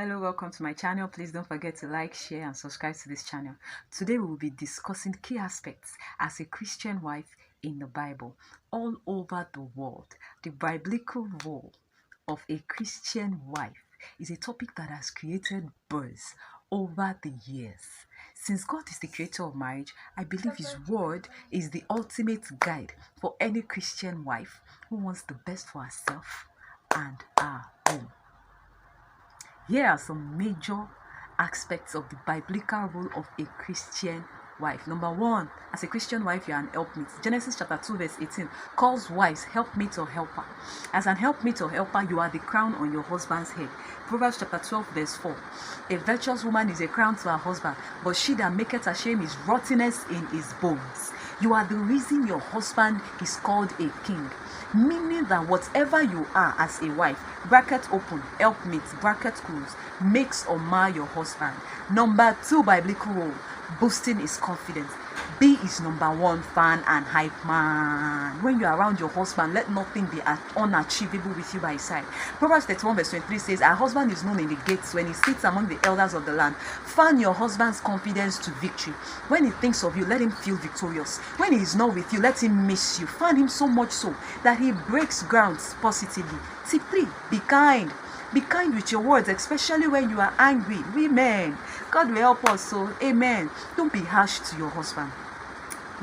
Hello, welcome to my channel. Please don't forget to like, share and subscribe to this channel. Today we will be discussing key aspects as a Christian wife in the Bible all over the world. The biblical role of a Christian wife is a topic that has created buzz over the years. Since God is the creator of marriage, I believe his word is the ultimate guide for any Christian wife who wants the best for herself and her home. Here are some major aspects of the biblical role of a Christian wife. Number one, as a Christian wife, you are an helpmeet. Genesis chapter 2 verse 18 calls wives helpmeet or helper. As an helpmeet or helper, you are the crown on your husband's head. Proverbs chapter 12 verse 4. A virtuous woman is a crown to her husband, but she that maketh ashamed is rottenness in his bones. You are the reason your husband is called a king. Meaning that whatever you are as a wife, bracket open, helpmeet, bracket close, makes or mar your husband. Number two biblical role, boosting his confidence. Be his number one fan and hype man. When you're around your husband, let nothing be unachievable with you by his side. Proverbs 31 verse 23 says, our husband is known in the gates when he sits among the elders of the land. Fan your husband's confidence to victory. When he thinks of you, let him feel victorious. When he is not with you, let him miss you. Fan him so much so that he breaks grounds positively. Tip 3, be kind. Be kind with your words, especially when you are angry. Women, God will help us, so amen. Don't be harsh to your husband.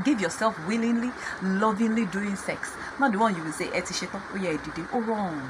Give yourself willingly, lovingly during sex. Not the one you will say, oh yeah, did it. Oh wrong.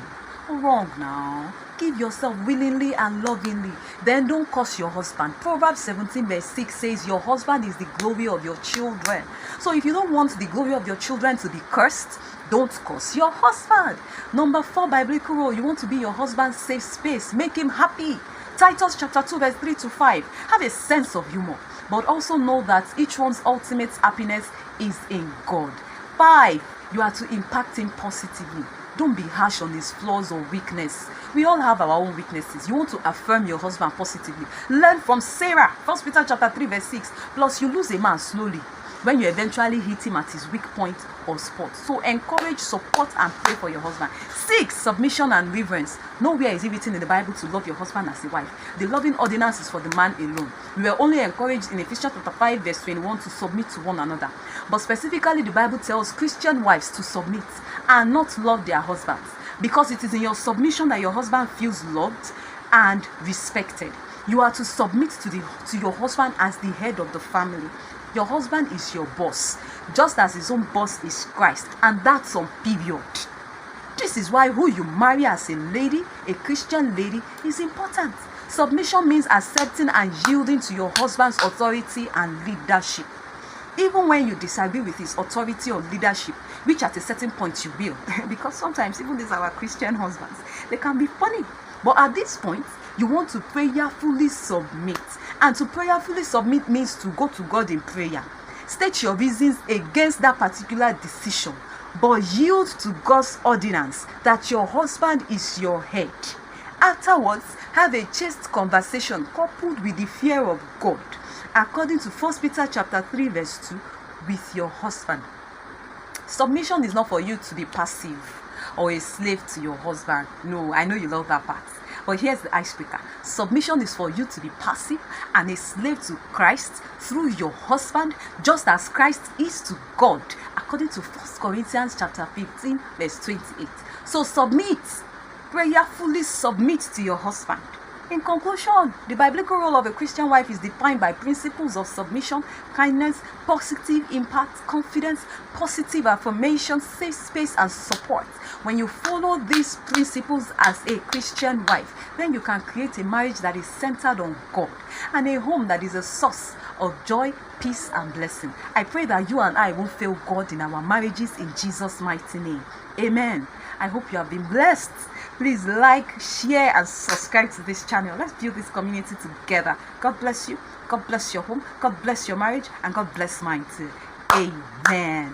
Oh wrong now. Give yourself willingly and lovingly. Then don't curse your husband. Proverbs 17 verse 6 says, your husband is the glory of your children. So if you don't want the glory of your children to be cursed, don't curse your husband. Number 4 biblical role, you want to be your husband's safe space. Make him happy. Titus chapter 2 verse 3 to 5. Have a sense of humor, but also know that each one's ultimate happiness is in God. 5, you are to impact him positively. Don't be harsh on his flaws or weakness. We all have our own weaknesses. You want to affirm your husband positively. Learn from Sarah. 1 Peter chapter 3 verse 6. Plus, you lose a man slowly when you eventually hit him at his weak point or spot. So encourage, support and pray for your husband. 6, submission and reverence. Nowhere is it written in the Bible to love your husband as a wife. The loving ordinance is for the man alone. We were only encouraged in Ephesians chapter 5 verse 21 to submit to one another. But specifically the Bible tells Christian wives to submit and not love their husbands, because it is in your submission that your husband feels loved and respected. You are to submit to your husband as the head of the family. Your husband is your boss, just as his own boss is Christ, and that's on period. This is why who you marry as a lady, a Christian lady, is important. Submission means accepting and yielding to your husband's authority and leadership. Even when you disagree with his authority or leadership, which at a certain point you will, because sometimes even these our Christian husbands, they can be funny. But at this point, you want to prayerfully submit. And to prayerfully submit means to go to God in prayer. State your reasons against that particular decision, but yield to God's ordinance that your husband is your head. Afterwards, have a chaste conversation coupled with the fear of God, according to 1 Peter chapter 3 verse 2, with your husband. Submission is not for you to be passive or a slave to your husband. No, I know you love that part. But here's the icebreaker. Submission is for you to be passive and a slave to Christ through your husband, just as Christ is to God, according to 1 Corinthians chapter 15 verse 28. So submit. Prayerfully submit to your husband. In conclusion, the biblical role of a Christian wife is defined by principles of submission, kindness, positive impact, confidence, positive affirmation, safe space, and support. When you follow these principles as a Christian wife, then you can create a marriage that is centered on God and a home that is a source of joy, peace, and blessing. I pray that you and I won't fail God in our marriages in Jesus' mighty name. Amen. I hope you have been blessed. Please like, share, and subscribe to this channel. Let's build this community together. God bless you. God bless your home. God bless your marriage. And God bless mine too. Amen.